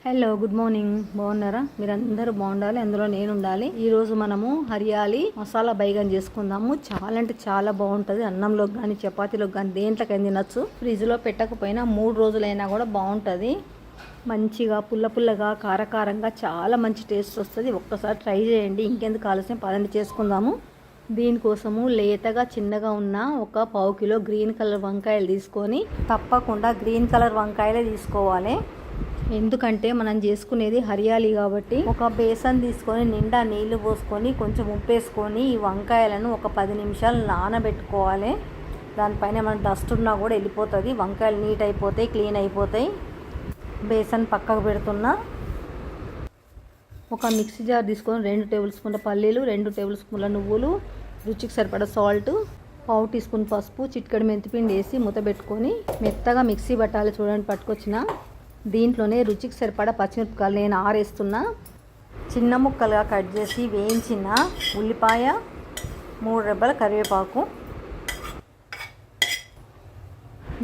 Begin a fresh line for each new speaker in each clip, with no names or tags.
Hello good morning. బాగున్నారా? మీరందరూ బాగుండాలి, అందులో నేను ఉండాలి. ఈరోజు మనము హరియాలి మసాలా బైగన్ చేసుకుందాము. చాలా అంటే చాలా బాగుంటుంది. అన్నంలోకి కానీ చపాతీలోకి కానీ దేంట్లోకైనా తినచ్చు. ఫ్రిడ్జ్లో పెట్టకపోయినా 3 రోజులైనా కూడా బాగుంటుంది. మంచిగా పుల్ల పుల్లగా కారకారంగా చాలా మంచి టేస్ట్ వస్తుంది. ఒక్కసారి ట్రై చేయండి. ఇంకెందుకు ఆలస్యం, పదండి చేసుకుందాము. దీనికోసము లేతగా చిన్నగా ఉన్న ఒక 1/2 కిలో గ్రీన్ కలర్ వంకాయలు తీసుకొని, తప్పకుండా గ్రీన్ కలర్ వంకాయలే తీసుకోవాలి. ఎందుకంటే మనం చేసుకునేది హరియాలి కాబట్టి. ఒక బేసన్ తీసుకొని నిండా నీళ్లు పోసుకొని కొంచెం ఉప్పు వేసుకొని ఈ వంకాయలను ఒక 10 నిమిషాలు నానబెట్టుకోవాలి. దానిపైన మన డస్ట్ ఉన్నా కూడా వెళ్ళిపోతుంది. వంకాయలు నీట్ అయిపోతాయి, క్లీన్ అయిపోతాయి. బేసన్ పక్కకు పెడుతున్నా. ఒక మిక్సీ జార్ తీసుకొని 2 టేబుల్ స్పూన్ల పల్లీలు, 2 టేబుల్ స్పూన్ల నువ్వులు, రుచికి సరిపడా సాల్ట్, 1/2 టీ స్పూన్ పసుపు, చిటికెడు మెంతిపిండి వేసి మూత పెట్టుకొని మెత్తగా మిక్సీ పట్టాలి. చూడండి పట్టుకొచ్చిన. దీంట్లోనే రుచికి సరిపడా పచ్చిమిరపకాయలు నేను ఆరేస్తున్నా. చిన్న ముక్కలుగా కట్ చేసి వేయించిన ఉల్లిపాయ, 3 రెబ్బల కరివేపాకు,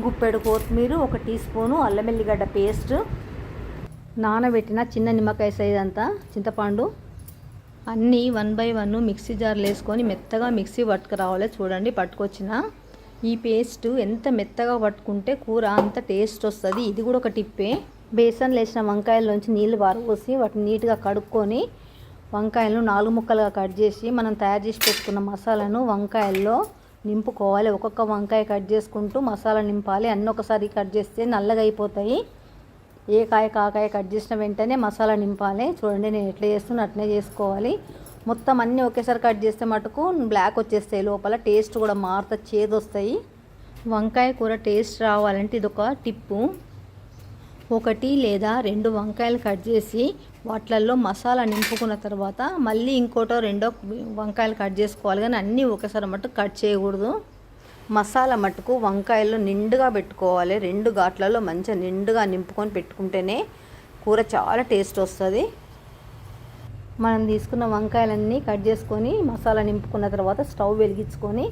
గుప్పెడు కొత్తిమీర, 1 టీ స్పూను అల్లం వెల్లిగడ్డ పేస్ట్, నానబెట్టిన చిన్న నిమ్మకాయ సైజ్ అంతా చింతపండు, అన్నీ 1 బై 1 మిక్సీ జార్లు వేసుకొని మెత్తగా మిక్సీ పట్టుకురావాలి. చూడండి పట్టుకొచ్చిన. ఈ పేస్ట్ ఎంత మెత్తగా పట్టుకుంటే కూర అంత టేస్ట్ వస్తుంది. ఇది కూడా ఒక టిప్పే. బేసన్ వేసిన వంకాయల్లోంచి నీళ్ళు పారపోసి వాటిని నీట్గా కడుక్కొని వంకాయలను 4 ముక్కలుగా కట్ చేసి మనం తయారు చేసి పెట్టుకున్న మసాలాను వంకాయల్లో నింపుకోవాలి. ఒక్కొక్క వంకాయ కట్ చేసుకుంటూ మసాలా నింపాలి. అన్నీ ఒకసారి కట్ చేస్తే నల్లగా అయిపోతాయి. ఏ కాయ కాకాయ కట్ చేసిన వెంటనే మసాలా నింపాలి. చూడండి నేను ఎట్లా చేస్తున్నా అట్లనే చేసుకోవాలి. మొత్తం అన్నీ ఒకేసారి కట్ చేస్తే మటుకు బ్లాక్ వచ్చేస్తాయి, లోపల టేస్ట్ కూడా మారుతుంది, చేదు వస్తాయి. వంకాయ కూర టేస్ట్ రావాలంటే ఇదొక టిప్పు. 1 లేదా 2 వంకాయలు కట్ చేసి వాటిల్లో మసాలా నింపుకున్న తర్వాత మళ్ళీ ఇంకోటో 2 వంకాయలు కట్ చేసుకోవాలి. కానీ అన్నీ ఒకేసారి మటుకు కట్ చేయకూడదు. మసాలా మటుకు వంకాయలు నిండుగా పెట్టుకోవాలి. 2 ఘాట్లలో మంచిగా నిండుగా నింపుకొని పెట్టుకుంటేనే కూర చాలా టేస్ట్ వస్తుంది. మనం తీసుకున్న వంకాయలన్నీ కట్ చేసుకొని మసాలా నింపుకున్న తర్వాత స్టవ్ వెలిగించుకొని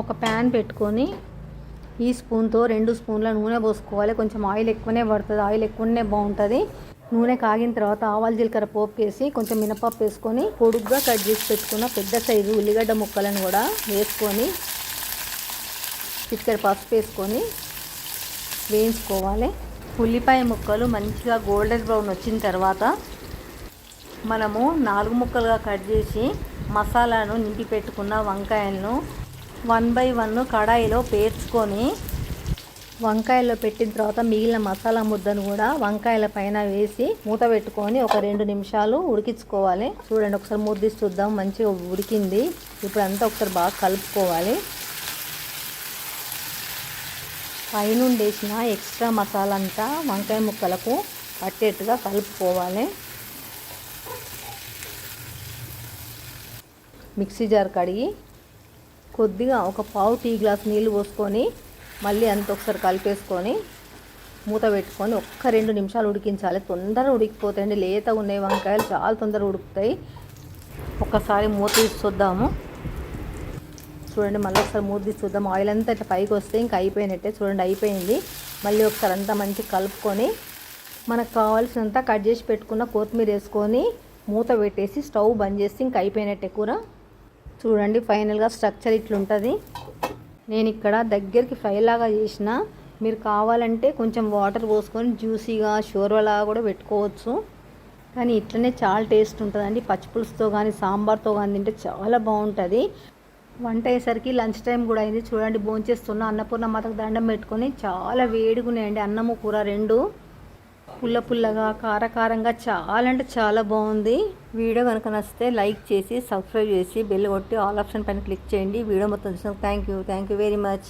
ఒక ప్యాన్ పెట్టుకొని ఈ స్పూన్తో 2 స్పూన్ల నూనె పోసుకోవాలి. కొంచెం ఆయిల్ ఎక్కువనే పడుతుంది, ఆయిల్ ఎక్కువనే బాగుంటుంది. నూనె కాగిన తర్వాత ఆవాలు జీలకర్ర పోపు వేసి కొంచెం మినపప్పు వేసుకొని పొడుగ్గా కట్ చేసి పెట్టుకున్న పెద్ద సైజు ఉల్లిగడ్డ ముక్కలను కూడా వేసుకొని చిటికెడు పసుపు వేసుకొని వేయించుకోవాలి. ఉల్లిపాయ ముక్కలు మంచిగా గోల్డెన్ బ్రౌన్ వచ్చిన తర్వాత మనము 4 ముక్కలుగా కట్ చేసి మసాలాను నింపి పెట్టుకున్న వంకాయలను 1 బై 1 కడాయిలో పేర్చుకొని వంకాయల్లో పెట్టిన తర్వాత మిగిలిన మసాలా ముద్దను కూడా వంకాయల పైన వేసి మూత పెట్టుకొని ఒక 2 నిమిషాలు ఉడికించుకోవాలి. చూడండి ఒకసారి మూత తీసి చూద్దాం. మంచిగా ఉడికింది. ఇప్పుడు అంతా ఒకసారి బాగా కలుపుకోవాలి. పైనుండి వేసిన ఎక్స్ట్రా మసాలా అంతా వంకాయ ముక్కలకు పట్టేట్టుగా కలుపుకోవాలి. మిక్సీ జార్ కడిగి కొద్దిగా ఒక 1/2 టీ గ్లాస్ నీళ్ళు పోసుకొని మళ్ళీ అంత ఒకసారి కలిపేసుకొని మూత పెట్టుకొని ఒక్క 2 నిమిషాలు ఉడికించాలి. తొందరగా ఉడికిపోతాయండి. లేతగా ఉన్నాయి వంకాయలు, చాలా తొందరగా ఉడుకుతాయి. ఒక్కసారి మూత తీసి చూద్దాము. చూడండి మళ్ళీ ఒకసారి మూత తీసి చూద్దాం. ఆయిల్ అంతా ఇట్లా పైకి వస్తే ఇంకా అయిపోయినట్టే. చూడండి అయిపోయింది. మళ్ళీ ఒకసారి అంతా మంచిగా కలుపుకొని మనకు కావాల్సినంత కట్ చేసి పెట్టుకున్న కొత్తిమీర వేసుకొని మూత పెట్టేసి స్టవ్ బంద్ చేసి ఇంకా అయిపోయినట్టే కూర. చూడండి ఫైనల్గా స్ట్రక్చర్ ఇట్లుంటుంది. నేను ఇక్కడ దగ్గరికి ఫ్రై లాగా చేసిన. మీరు కావాలంటే కొంచెం వాటర్ పోసుకొని జ్యూసీగా షోర్వలాగా కూడా పెట్టుకోవచ్చు. కానీ ఇట్లనే చాలా టేస్ట్ ఉంటుందండి. పచ్చిపులుసుతో కానీ సాంబార్తో కానీ తింటే చాలా బాగుంటుంది. వంట అయ్యేసరికి లంచ్ టైం కూడా అయింది. చూడండి భోంచేస్తున్నా. అన్నపూర్ణ మాతకు దండం పెట్టుకొని చాలా వేడిగా ఉన్నాయండి అన్నము కూర 2. పుల్ల పుల్లగా కారకారంగా చాలా అంటే చాలా బాగుంది. వీడియో కనుక నచ్చితే లైక్ చేసి సబ్స్క్రైబ్ చేసి బెల్ కొట్టి ఆల్ ఆప్షన్ పైన క్లిక్ చేయండి. వీడియో మొత్తం చూసినందుకు థ్యాంక్ యూ వెరీ మచ్.